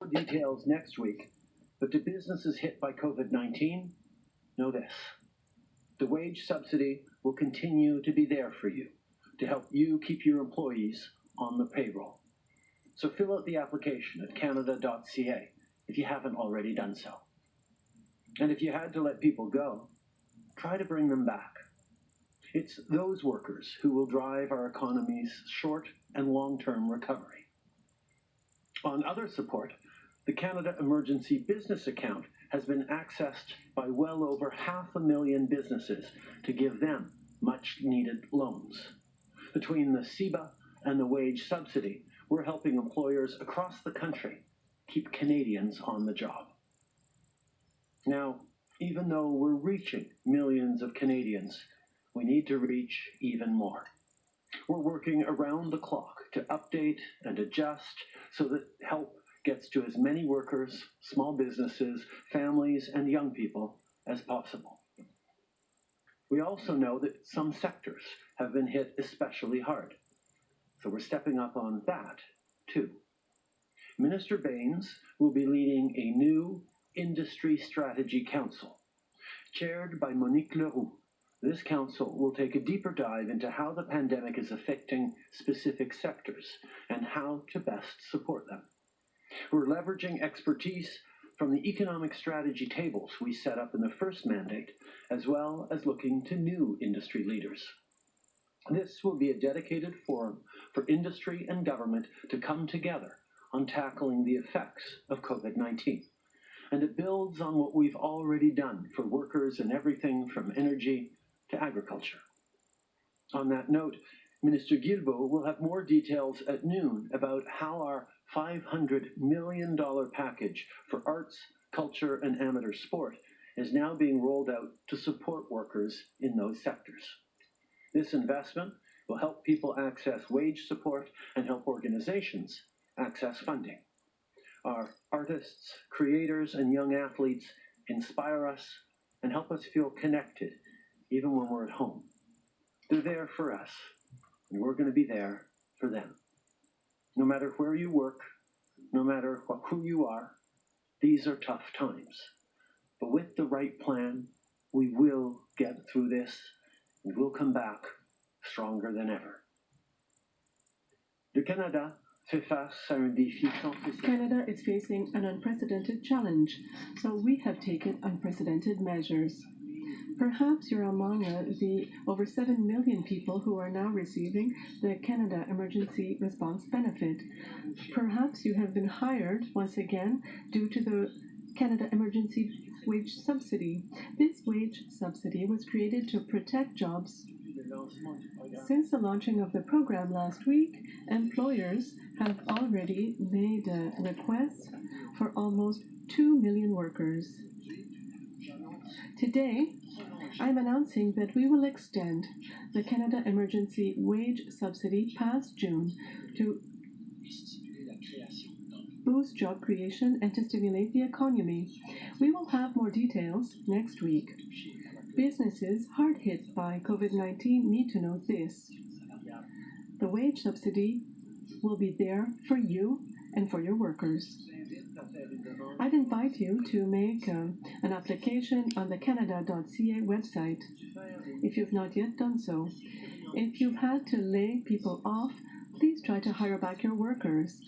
More details next week, but to businesses hit by COVID-19, know this. The wage subsidy will continue to be there for you to help you keep your employees on the payroll. So fill out the application at canada.ca if you haven't already done so. And if you had to let people go, try to bring them back. It's those workers who will drive our economy's short and long-term recovery. On other support, the Canada Emergency Business Account has been accessed by well over 500,000 businesses to give them much-needed loans. Between the CEBA and the wage subsidy, we're helping employers across the country keep Canadians on the job. Now, even though we're reaching millions of Canadians, we need to reach even more. We're working around the clock to update and adjust so that help gets to as many workers, small businesses, families, and young people as possible. We also know that some sectors have been hit especially hard, so we're stepping up on that too. Minister Baines will be leading a new Industry Strategy Council. Chaired by Monique Leroux, this council will take a deeper dive into how the pandemic is affecting specific sectors and how to best support them. We're leveraging expertise from the economic strategy tables we set up in the first mandate, as well as looking to new industry leaders. This will be a dedicated forum for industry and government to come together on tackling the effects of COVID-19. And it builds on what we've already done for workers in everything from energy to agriculture. On that note, Minister Guilbeault will have more details at noon about how our $500 million package for arts, culture, and amateur sport is now being rolled out to support workers in those sectors. This investment will help people access wage support and help organizations access funding. Our artists, creators, and young athletes inspire us and help us feel connected even when we're at home. They're there for us, and we're going to be there for them. No matter where you work, no matter who you are, these are tough times. But with the right plan, we will get through this, and we'll come back stronger than ever. Le Canada fait face à un défi sans précédent. Canada is facing an unprecedented challenge, so we have taken unprecedented measures. Perhaps you're among the over 7 million people who are now receiving the Canada Emergency Response Benefit. Perhaps you have been hired once again due to the Canada Emergency Wage Subsidy. This wage subsidy was created to protect jobs. Since the launching of the program last week, employers have already made requests for almost 2 million workers. Today, I'm announcing that we will extend the Canada Emergency Wage Subsidy past June to boost job creation and to stimulate the economy. We will have more details next week. Businesses hard hit by COVID-19 need to know this. The wage subsidy will be there for you and for your workers. I'd invite you to make an application on the canada.ca website if you've not yet done so. If you've had to lay people off, please try to hire back your workers.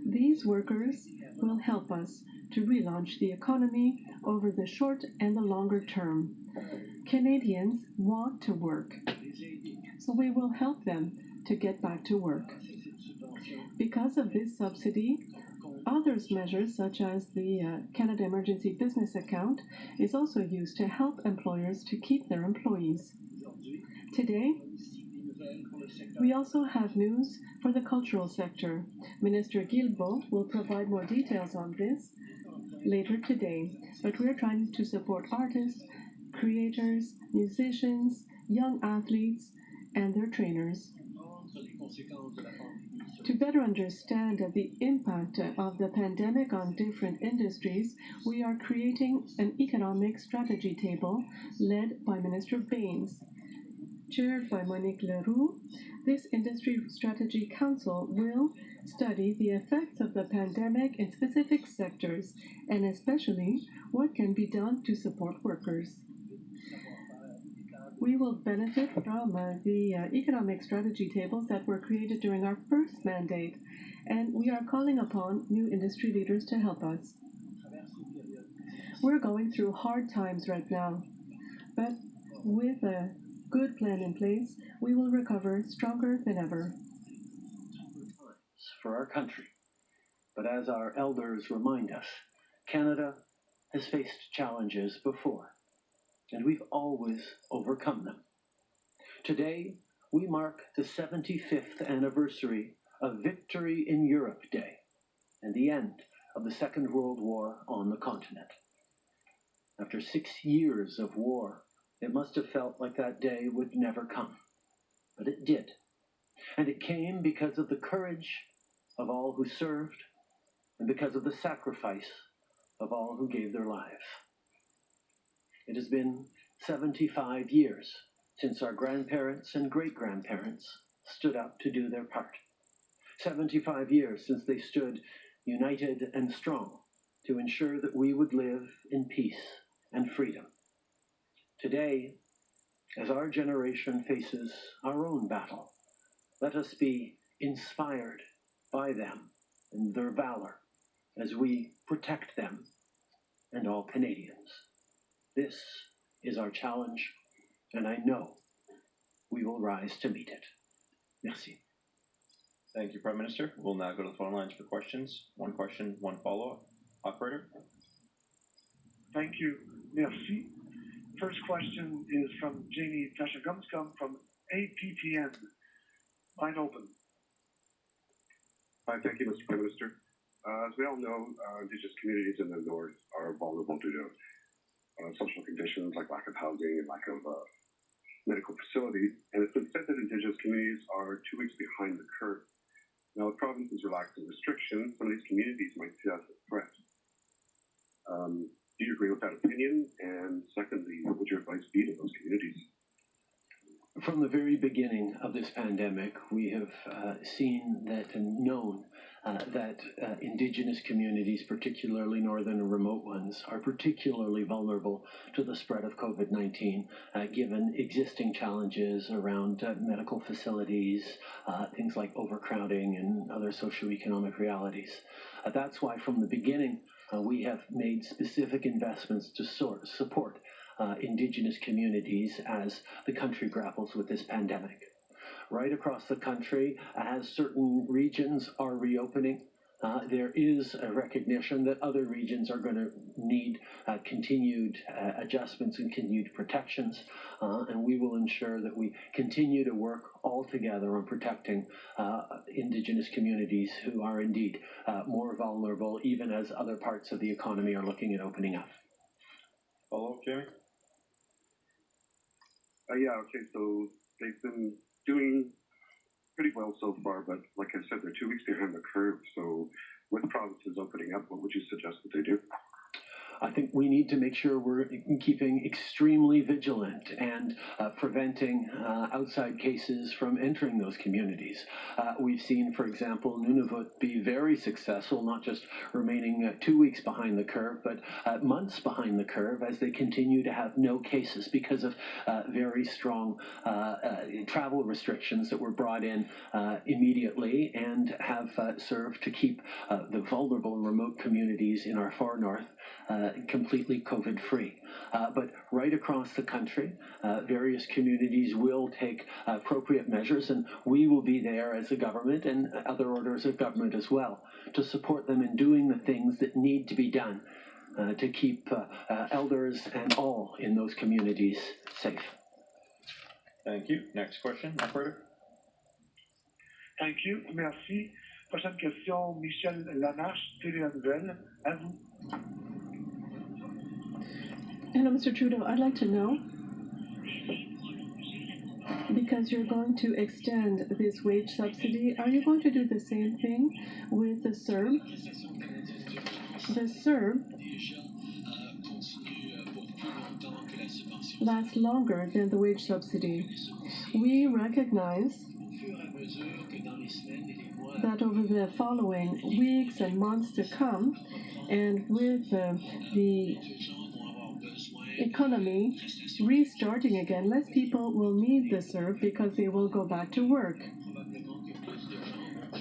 These workers will help us to relaunch the economy over the short and the longer term. Canadians want to work, so we will help them to get back to work. Because of this subsidy, others measures such as the Canada Emergency Business Account is also used to help employers to keep their employees. Today, we also have news for the cultural sector. Minister Guilbeault will provide more details on this later today, but we're trying to support artists, creators, musicians, young athletes, and their trainers. To better understand the impact of the pandemic on different industries, we are creating an economic strategy table led by Minister Baines. Chaired by Monique Leroux, this Industry Strategy Council will study the effects of the pandemic in specific sectors and especially what can be done to support workers. We will benefit from the economic strategy tables that were created during our first mandate, and we are calling upon new industry leaders to help us. We're going through hard times right now, but with a good plan in place, we will recover stronger than ever. For our country, but as our elders remind us, Canada has faced challenges before, and we've always overcome them. Today, we mark the 75th anniversary of Victory in Europe Day and the end of the Second World War on the continent. After 6 years of war, it must have felt like that day would never come, but it did. And it came because of the courage of all who served and because of the sacrifice of all who gave their lives. It has been 75 years since our grandparents and great-grandparents stood up to do their part. 75 years since they stood united and strong to ensure that we would live in peace and freedom. Today, as our generation faces our own battle, let us be inspired by them and their valor as we protect them and all Canadians. This is our challenge, and I know we will rise to meet it. Merci. Thank you, Prime Minister. We'll now go to the phone lines for questions. One question, one follow-up. Operator? Thank you. Merci. First question is from Jamie Tashagumscom from APTN. Line open. Hi, thank you, Mr. Prime Minister. As we all know, Indigenous communities in the North are vulnerable due to social conditions like lack of housing and lack of medical facilities. And it's been said that Indigenous communities are 2 weeks behind the curve. Now, the province is relaxing restrictions. Some of these communities might see that as a threat. Do you agree with that opinion? And secondly, what would your advice be to those communities? From the very beginning of this pandemic, we have seen that and known that Indigenous communities, particularly northern and remote ones, are particularly vulnerable to the spread of COVID-19, given existing challenges around medical facilities, things like overcrowding and other socioeconomic realities. That's why from the beginning, we have made specific investments to support Indigenous communities as the country grapples with this pandemic. Right across the country, as certain regions are reopening, there is a recognition that other regions are going to need continued adjustments and continued protections, and we will ensure that we continue to work all together on protecting Indigenous communities who are indeed more vulnerable, even as other parts of the economy are looking at opening up. Follow-up, Jamie? Yeah, okay, so they've been doing pretty well so far, but like I said, they're 2 weeks behind the curve. So with provinces opening up, what would you suggest that they do? I think we need to make sure we're keeping extremely vigilant and preventing outside cases from entering those communities. We've seen, for example, Nunavut be very successful, not just remaining 2 weeks behind the curve, but months behind the curve as they continue to have no cases because of very strong travel restrictions that were brought in immediately and have served to keep the vulnerable and remote communities in our far north completely COVID-free. But right across the country, various communities will take appropriate measures, and we will be there as a government and other orders of government as well to support them in doing the things that need to be done to keep elders and all in those communities safe. Thank you. Next question, operator. Thank you. Merci. Prochaine question, Michel Lamarche, TVA Nouvelle. À vous. Hello, Mr. Trudeau. I'd like to know, because you're going to extend this wage subsidy, are you going to do the same thing with the CERB? The CERB lasts longer than the wage subsidy. We recognize that over the following weeks and months to come, and with the economy restarting again, less people will need the CERB because they will go back to work.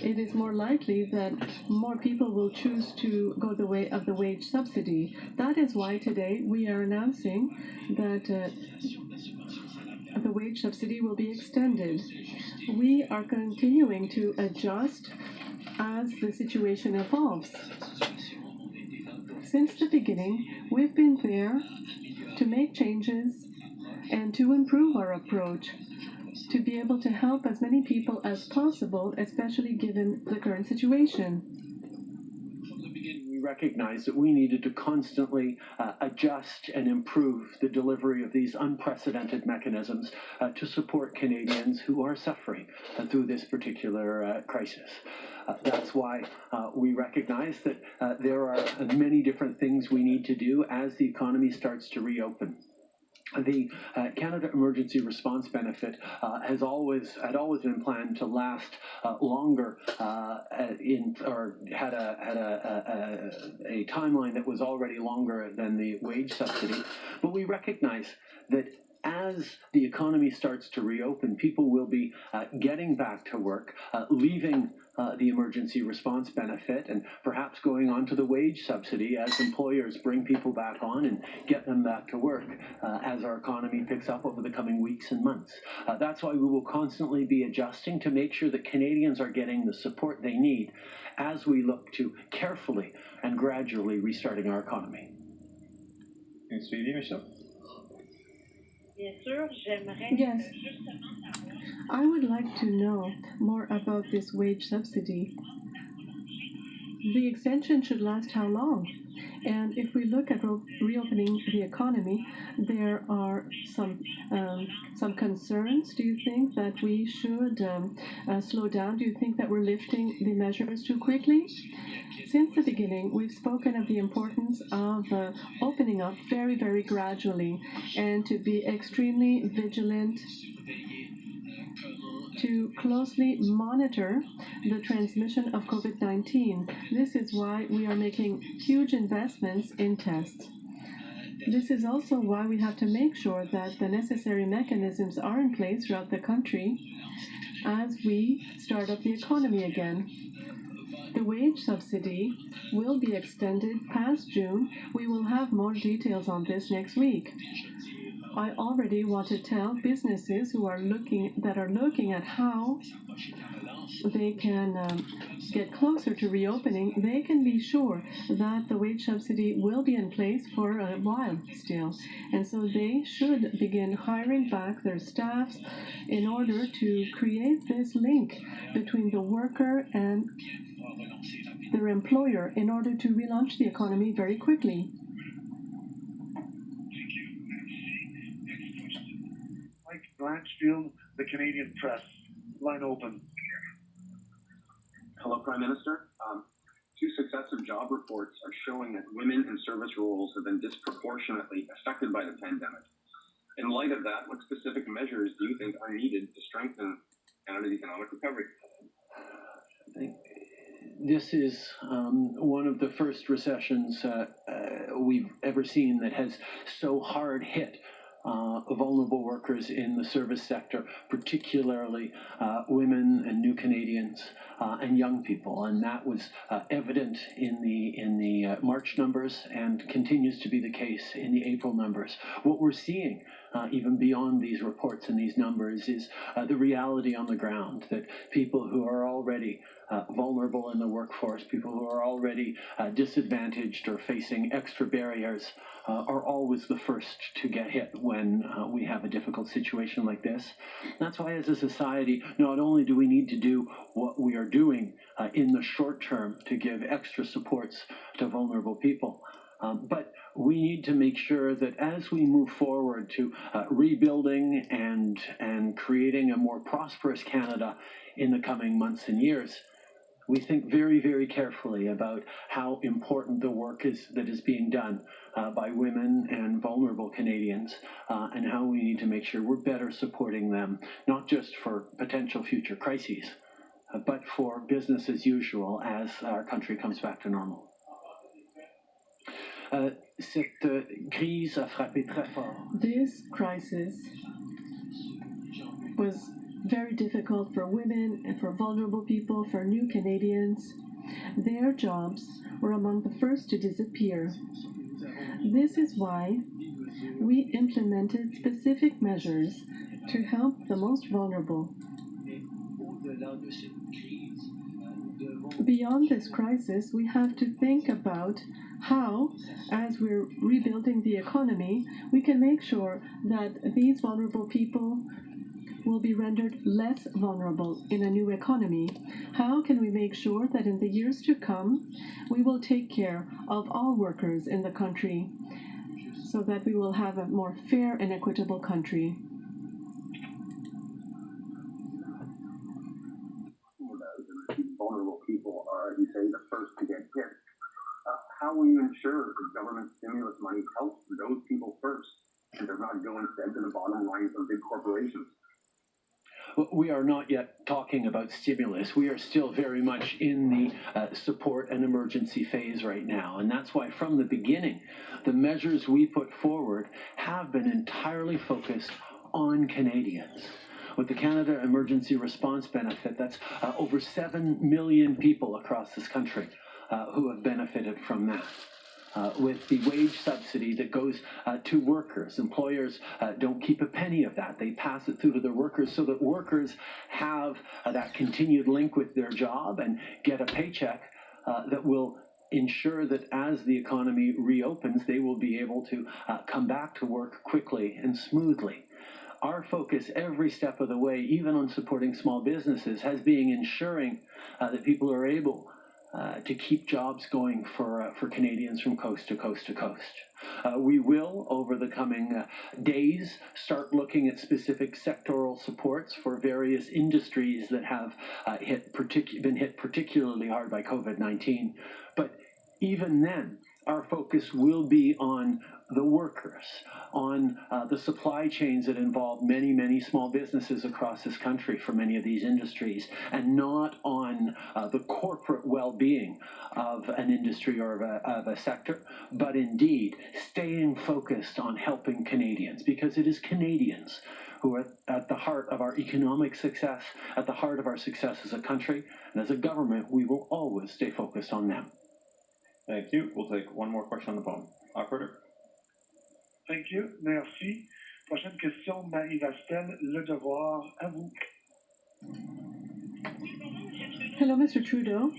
It is more likely that more people will choose to go the way of the wage subsidy. That is why today we are announcing that the wage subsidy will be extended. We are continuing to adjust as the situation evolves. Since the beginning, we've been there to make changes and to improve our approach, to be able to help as many people as possible, especially given the current situation. We recognized that we needed to constantly adjust and improve the delivery of these unprecedented mechanisms to support Canadians who are suffering through this particular crisis. That's why we recognize that there are many different things we need to do as the economy starts to reopen. The Canada Emergency Response Benefit had always been planned to last longer, or had a timeline that was already longer than the wage subsidy. But we recognize that as the economy starts to reopen, people will be getting back to work, leaving the emergency response benefit, and perhaps going on to the wage subsidy as employers bring people back on and get them back to work as our economy picks up over the coming weeks and months. That's why we will constantly be adjusting to make sure that Canadians are getting the support they need as we look to carefully and gradually restarting our economy. Michelle? Yes, I would like to know more about this wage subsidy. The extension should last how long? And if we look at reopening the economy, there are some concerns. Do you think that we should slow down? Do you think that we're lifting the measures too quickly? Since the beginning, we've spoken of the importance of opening up very, very gradually, and to be extremely vigilant, to closely monitor the transmission of COVID-19. This is why we are making huge investments in tests. This is also why we have to make sure that the necessary mechanisms are in place throughout the country as we start up the economy again. The wage subsidy will be extended past June. We will have more details on this next week. I already want to tell businesses that are looking at how they can get closer to reopening, they can be sure that the wage subsidy will be in place for a while still. And so they should begin hiring back their staffs in order to create this link between the worker and their employer in order to relaunch the economy very quickly. Mike Blanchfield, the Canadian Press. Line open. Hello, Prime Minister. Two successive job reports are showing that women in service roles have been disproportionately affected by the pandemic. In light of that, what specific measures do you think are needed to strengthen Canada's economic recovery? This is one of the first recessions we've ever seen that has so hard hit vulnerable workers in the service sector, particularly women and new Canadians and young people, and that was evident in the March numbers and continues to be the case in the April numbers. What we're seeing, even beyond these reports and these numbers, is the reality on the ground that people who are already vulnerable in the workforce, people who are already disadvantaged or facing extra barriers, are always the first to get hit when we have a difficult situation like this. That's why, as a society, not only do we need to do what we are doing in the short term to give extra supports to vulnerable people, but we need to make sure that as we move forward to rebuilding and creating a more prosperous Canada in the coming months and years, we think very, very carefully about how important the work is that is being done by women and vulnerable Canadians, and how we need to make sure we're better supporting them, not just for potential future crises, but for business as usual as our country comes back to normal. Cette crise a frappé très fort. This crisis was very difficult for women and for vulnerable people, for new Canadians. Their jobs were among the first to disappear. This is why we implemented specific measures to help the most vulnerable. Beyond this crisis, we have to think about how, as we're rebuilding the economy, we can make sure that these vulnerable people will be rendered less vulnerable in a new economy. How can we make sure that in the years to come, we will take care of all workers in the country so that we will have a more fair and equitable country? Vulnerable people are, as you say, the first to get hit. How will you ensure that government stimulus money helps those people first and does not go instead to the bottom lines of big corporations? We are not yet talking about stimulus. We are still very much in the support and emergency phase right now. And that's why from the beginning, the measures we put forward have been entirely focused on Canadians. With the Canada Emergency Response Benefit, that's over 7 million people across this country who have benefited from that. With the wage subsidy that goes to workers. Employers don't keep a penny of that. They pass it through to their workers so that workers have that continued link with their job and get a paycheck that will ensure that as the economy reopens, they will be able to come back to work quickly and smoothly. Our focus every step of the way, even on supporting small businesses, has been ensuring that people are able to keep jobs going for Canadians from coast to coast to coast. We will, over the coming days, start looking at specific sectoral supports for various industries that have been hit particularly hard by COVID-19. But even then, our focus will be on the workers, on the supply chains that involve many, many small businesses across this country for many of these industries, and not on the corporate well-being of an industry or of a sector, but indeed staying focused on helping Canadians, because it is Canadians who are at the heart of our economic success, at the heart of our success as a country, and as a government, we will always stay focused on them. Thank you. We'll take one more question on the phone. Operator? Thank you. Merci. Prochaine question, Marie-Vastel, Le Devoir, à vous. Hello, Mr. Trudeau.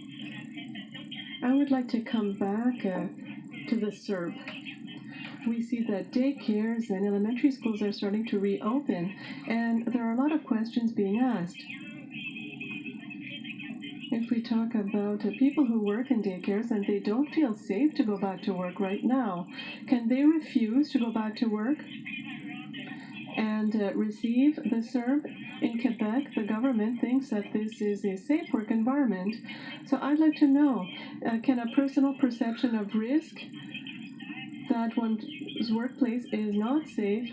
I would like to come back to the CERB. We see that daycares and elementary schools are starting to reopen, and there are a lot of questions being asked. If we talk about people who work in daycares and they don't feel safe to go back to work right now, can they refuse to go back to work and receive the CERB? In Quebec, the government thinks that this is a safe work environment. So I'd like to know, can a personal perception of risk that one's workplace is not safe,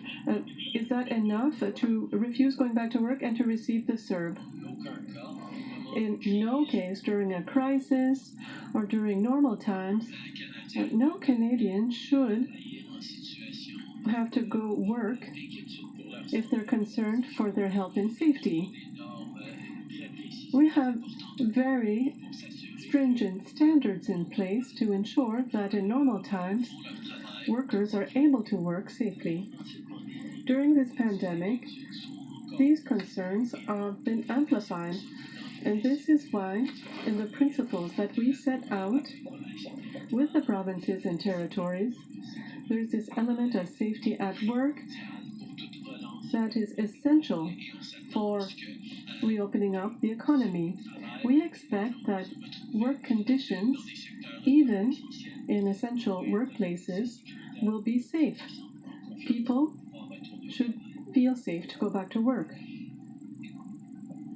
is that enough to refuse going back to work and to receive the CERB? In no case during a crisis or during normal times, no Canadian should have to go work if they're concerned for their health and safety. We have very stringent standards in place to ensure that in normal times, workers are able to work safely. During this pandemic, these concerns have been amplified. And this is why, in the principles that we set out with the provinces and territories, there's this element of safety at work that is essential for reopening up the economy. We expect that work conditions, even in essential workplaces, will be safe. People should feel safe to go back to work.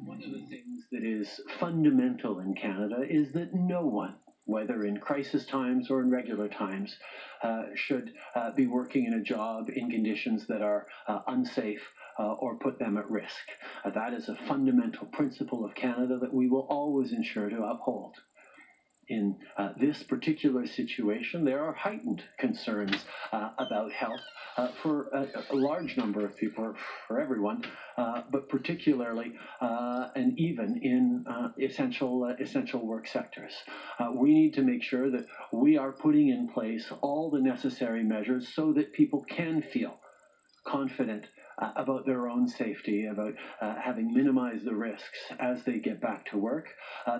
One of the things that is fundamental in Canada is that no one, whether in crisis times or in regular times, should be working in a job in conditions that are unsafe or put them at risk. That is a fundamental principle of Canada that we will always ensure to uphold. In this particular situation, there are heightened concerns about health for a large number of people, for everyone, but particularly and even in essential work sectors. We need to make sure that we are putting in place all the necessary measures so that people can feel confident about their own safety, about having minimized the risks as they get back to work.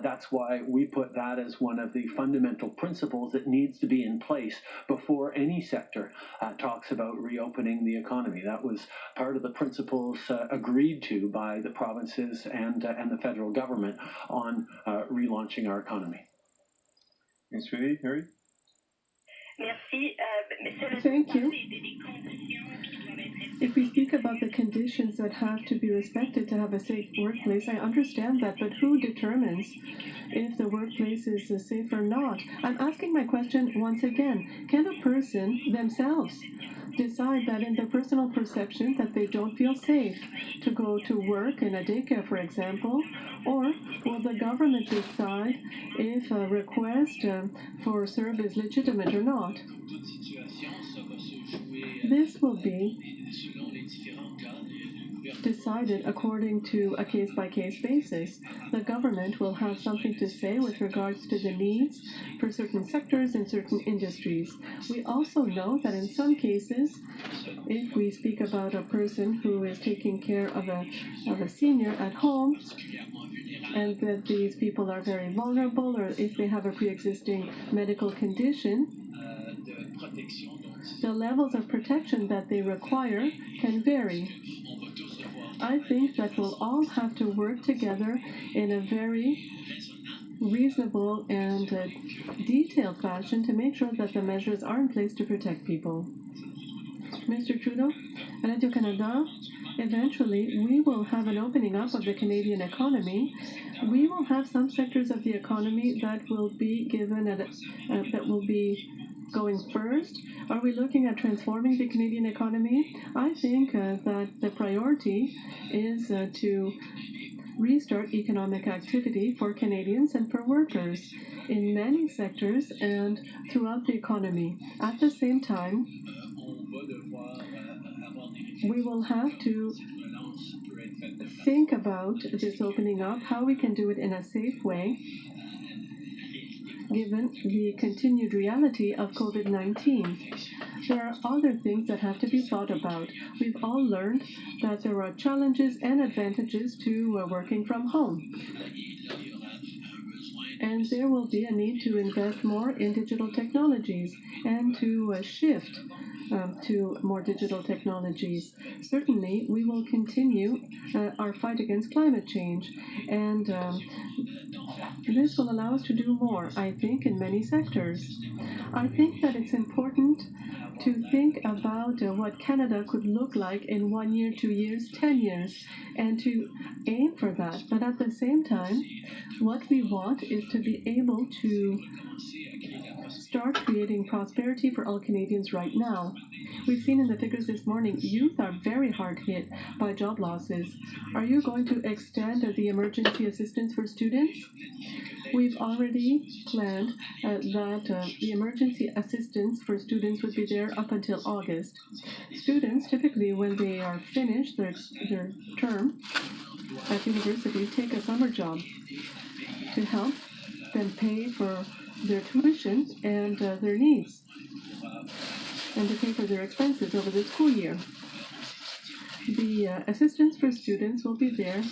That's why we put that as one of the fundamental principles that needs to be in place before any sector talks about reopening the economy. That was part of the principles agreed to by the provinces and the federal government on relaunching our economy. Ms. Harry? Thank you. If we speak about the conditions that have to be respected to have a safe workplace, I understand that, but who determines if the workplace is safe or not? I'm asking my question once again. Can a person themselves decide that in their personal perception that they don't feel safe to go to work in a daycare, for example? Or will the government decide if a request for CERB is legitimate or not? This will be decided according to a case-by-case basis. The government will have something to say with regards to the needs for certain sectors and certain industries. We also know that in some cases, if we speak about a person who is taking care of a senior at home, and that these people are very vulnerable, or if they have a pre-existing medical condition, the levels of protection that they require can vary. I think that we'll all have to work together in a very reasonable and detailed fashion to make sure that the measures are in place to protect people. Mr. Trudeau, Radio-Canada, eventually we will have an opening up of the Canadian economy. We will have some sectors of the economy that will be given, that will be going first. Are we looking at transforming the Canadian economy? I think that the priority is to restart economic activity for Canadians and for workers in many sectors and throughout the economy. At the same time, we will have to think about this opening up, how we can do it in a safe way, given the continued reality of COVID-19. There are other things that have to be thought about. We've all learned that there are challenges and advantages to working from home. And there will be a need to invest more in digital technologies and to shift to more digital technologies. Certainly, we will continue our fight against climate change, and this will allow us to do more, I think, in many sectors. I think that it's important to think about what Canada could look like in 1 year, 2 years, 10 years, and to aim for that. But at the same time, what we want is to be able to start creating prosperity for all Canadians right now. We've seen in the figures this morning, youth are very hard hit by job losses. Are you going to extend the emergency assistance for students? We've already planned that the emergency assistance for students would be there up until August. Students, typically when they are finished their term at university, take a summer job to help them pay for their tuition and their needs, and to pay for their expenses over the school year. The assistance for students will be there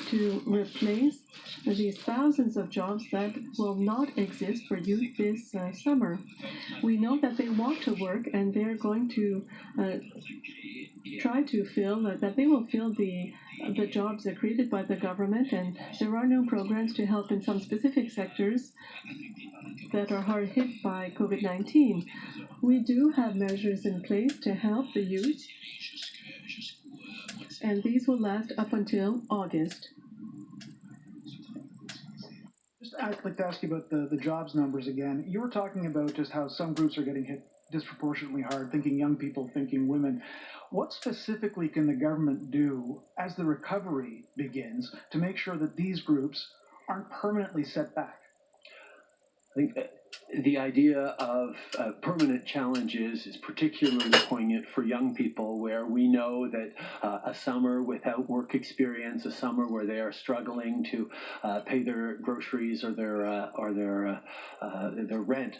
to replace these thousands of jobs that will not exist for youth this summer. We know that they want to work, and they're going to try to fill, that they will fill the jobs created by the government, and there are new programs to help in some specific sectors that are hard hit by COVID-19. We do have measures in place to help the youth, and these will last up until August. I'd like to ask you about the jobs numbers again. You were talking about just how some groups are getting hit disproportionately hard, thinking young people, thinking women. What specifically can the government do as the recovery begins to make sure that these groups aren't permanently set back? I think the idea of permanent challenges is particularly poignant for young people, where we know that a summer without work experience, a summer where they are struggling to pay their groceries or their rent,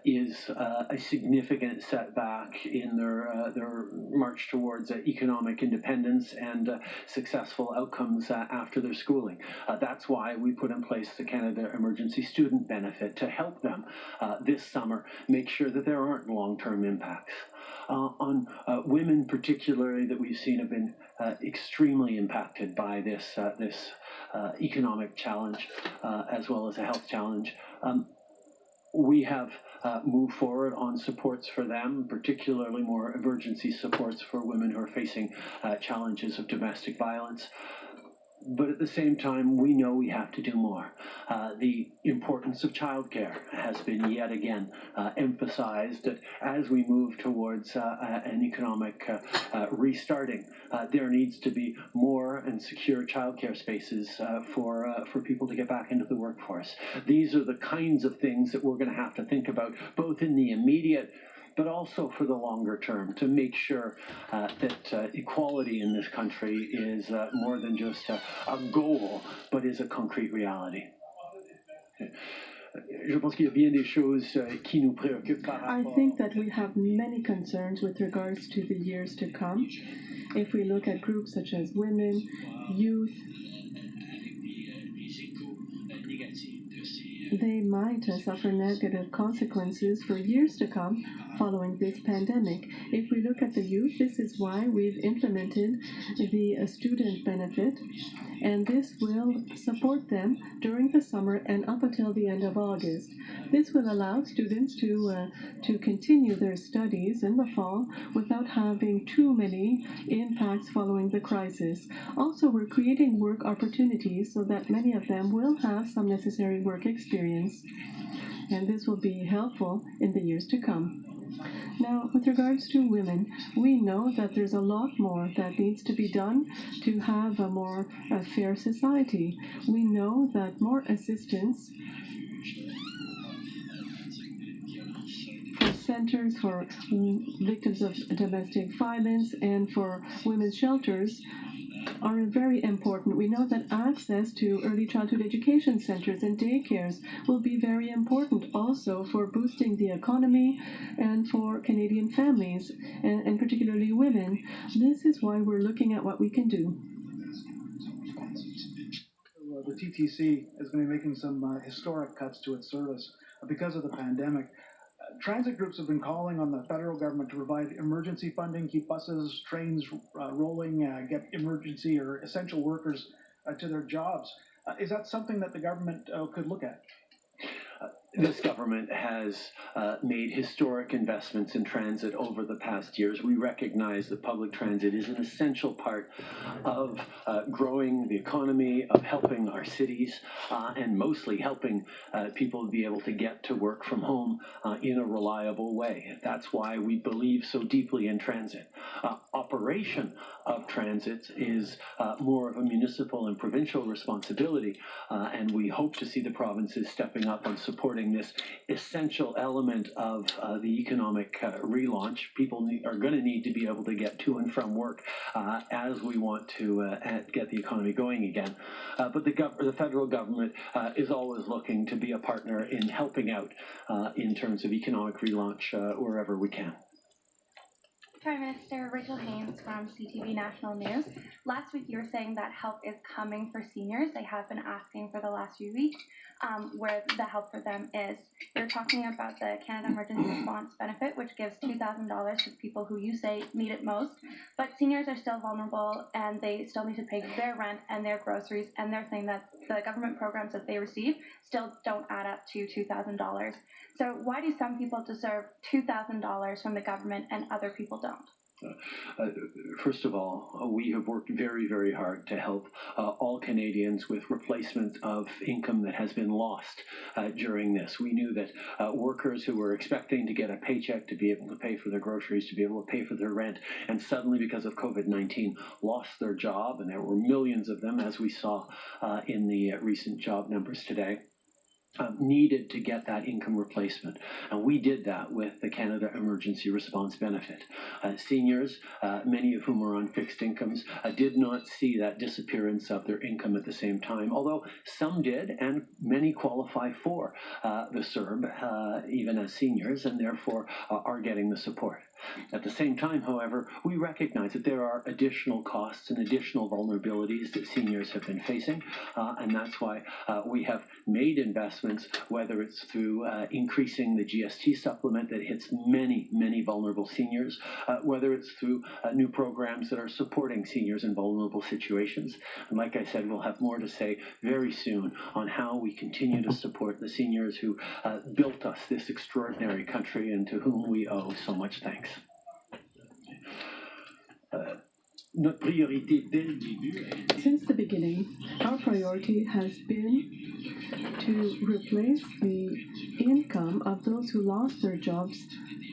is a significant setback in their march towards economic independence and successful outcomes after their schooling. That's why we put in place the Canada Emergency Student Benefit to help them this summer make sure that there aren't long-term impacts. On women particularly that we've seen have been extremely impacted by this economic challenge as well as a health challenge. We have moved forward on supports for them, particularly more emergency supports for women who are facing challenges of domestic violence. But at the same time, we know we have to do more. The importance of childcare has been yet again emphasized, that as we move towards an economic restarting, there needs to be more and secure childcare spaces for people to get back into the workforce. These are the kinds of things that we're going to have to think about, both in the immediate but also for the longer term, to make sure that equality in this country is more than just a goal, but is a concrete reality. Je pense qu'il y a bien des choses qui nous préoccupent par rapport. I think that we have many concerns with regards to the years to come. If we look at groups such as women, youth, they might suffer negative consequences for years to come following this pandemic. If we look at the youth, this is why we've implemented the student benefit, and this will support them during the summer and up until the end of August. This will allow students to continue their studies in the fall without having too many impacts following the crisis. Also, we're creating work opportunities so that many of them will have some necessary work experience, and this will be helpful in the years to come. Now, with regards to women, we know that there's a lot more that needs to be done to have a more fair society. We know that more assistance for centers for victims of domestic violence and for women's shelters are very important. We know that access to early childhood education centers and daycares will be very important also for boosting the economy and for Canadian families, and particularly women. This is why we're looking at what we can do. The TTC is going to be making some historic cuts to its service because of the pandemic. Transit groups have been calling on the federal government to provide emergency funding, keep buses, trains rolling, get emergency or essential workers to their jobs. Is that something that the government could look at? This government has made historic investments in transit over the past years. We recognize that public transit is an essential part of growing the economy, of helping our cities, and mostly helping people be able to get to work from home in a reliable way. That's why we believe so deeply in transit. Operation of transit is more of a municipal and provincial responsibility, and we hope to see the provinces stepping up and supporting this essential element of the economic relaunch. People are going to need to be able to get to and from work as we want to get the economy going again. But the federal government is always looking to be a partner in helping out in terms of economic relaunch wherever we can. Prime Minister, Rachel Haynes from CTV National News. Last week you were saying that help is coming for seniors. They have been asking for the last few weeks where the help for them is. You're talking about the Canada Emergency Response Benefit, which gives $2,000 to people who you say need it most. But seniors are still vulnerable and they still need to pay their rent and their groceries, and they're saying that the government programs that they receive still don't add up to $2,000. So why do some people deserve $2,000 from the government and other people don't? First of all, we have worked very, very hard to help all Canadians with replacement of income that has been lost during this. We knew that workers who were expecting to get a paycheck to be able to pay for their groceries, to be able to pay for their rent, and suddenly because of COVID-19 lost their job, and there were millions of them, as we saw in the recent job numbers today. Needed to get that income replacement. And we did that with the Canada Emergency Response Benefit. Seniors, many of whom are on fixed incomes, did not see that disappearance of their income at the same time, although some did, and many qualify for the CERB, even as seniors, and therefore are getting the support. At the same time, however, we recognize that there are additional costs and additional vulnerabilities that seniors have been facing, and that's why we have made investments, whether it's through increasing the GST supplement that hits many, many vulnerable seniors, whether it's through new programs that are supporting seniors in vulnerable situations. And like I said, we'll have more to say very soon on how we continue to support the seniors who built us this extraordinary country and to whom we owe so much thanks. Since the beginning, our priority has been to replace the income of those who lost their jobs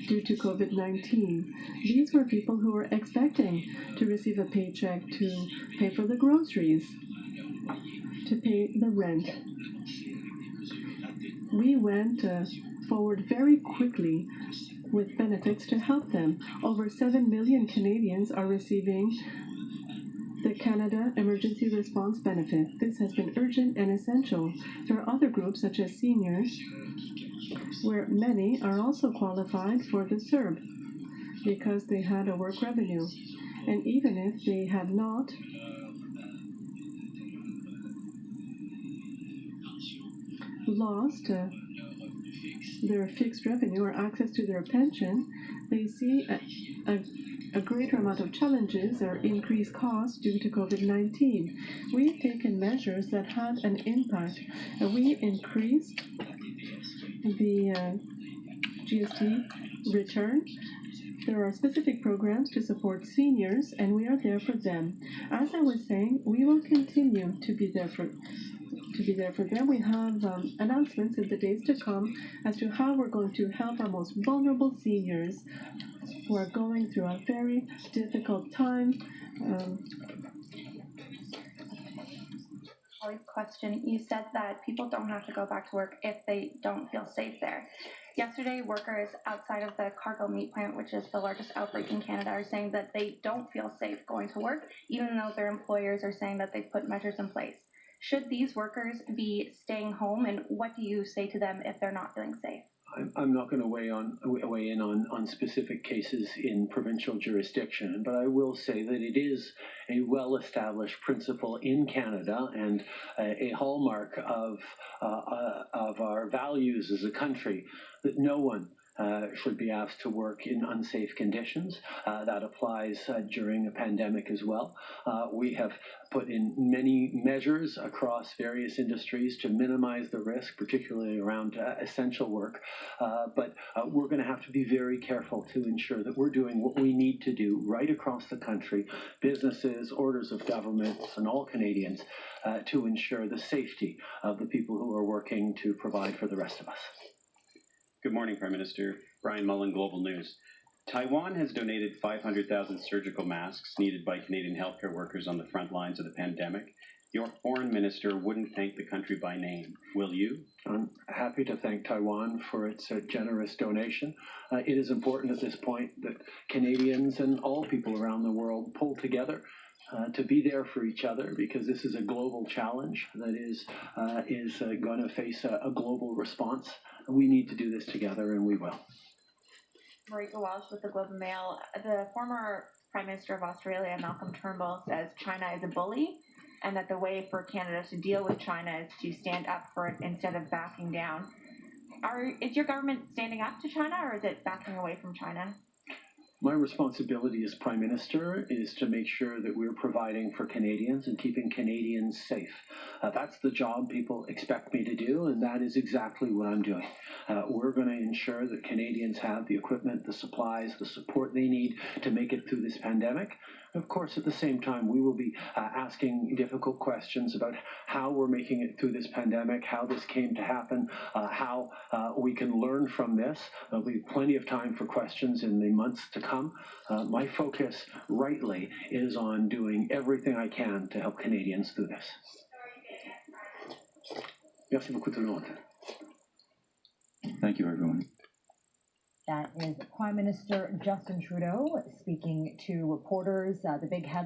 due to COVID-19. These were people who were expecting to receive a paycheck to pay for the groceries, to pay the rent. We went forward very quickly with benefits to help them. Over 7 million Canadians are receiving the Canada Emergency Response Benefit. This has been urgent and essential. There are other groups, such as seniors, where many are also qualified for the CERB because they had a work revenue. And even if they have not lost their fixed revenue or access to their pension, they see a greater amount of challenges or increased costs due to COVID-19. We've taken measures that had an impact. We increased the GST return. There are specific programs to support seniors, and we are there for them. As I was saying, we will continue to be there for them. We have announcements in the days to come as to how we're going to help our most vulnerable seniors who are going through a very difficult time. Question. You said that people don't have to go back to work if they don't feel safe there. Yesterday, workers outside of the Cargill meat plant, which is the largest outbreak in Canada, are saying that they don't feel safe going to work, even though their employers are saying that they've put measures in place. Should these workers be staying home, and what do you say to them if they're not feeling safe? I'm not going to weigh in on specific cases in provincial jurisdiction, but I will say that it is a well-established principle in Canada and a hallmark of our values as a country that no one should be asked to work in unsafe conditions. That applies during a pandemic as well. We have put in many measures across various industries to minimize the risk, particularly around essential work. But we're going to have to be very careful to ensure that we're doing what we need to do right across the country, businesses, orders of government, and all Canadians, to ensure the safety of the people who are working to provide for the rest of us. Good morning, Prime Minister. Brian Mullen, Global News. Taiwan has donated 500,000 surgical masks needed by Canadian healthcare workers on the front lines of the pandemic. Your foreign minister wouldn't thank the country by name. Will you? I'm happy to thank Taiwan for its generous donation. It is important at this point that Canadians and all people around the world pull together to be there for each other, because this is a global challenge that is going to face a global response. We need to do this together, and we will. Marika Walsh with the Globe and Mail. The former Prime Minister of Australia, Malcolm Turnbull, says China is a bully and that the way for Canada to deal with China is to stand up for it instead of backing down. Is your government standing up to China, or is it backing away from China? My responsibility as Prime Minister is to make sure that we're providing for Canadians and keeping Canadians safe. That's the job people expect me to do, and that is exactly what I'm doing. We're going to ensure that Canadians have the equipment, the supplies, the support they need to make it through this pandemic. Of course, at the same time, we will be asking difficult questions about how we're making it through this pandemic, how this came to happen, how we can learn from this. There'll be plenty of time for questions in the months to come. My focus, rightly, is on doing everything I can to help Canadians through this. Merci beaucoup tout le monde. Thank you, everyone. That is Prime Minister Justin Trudeau speaking to reporters. The big headline.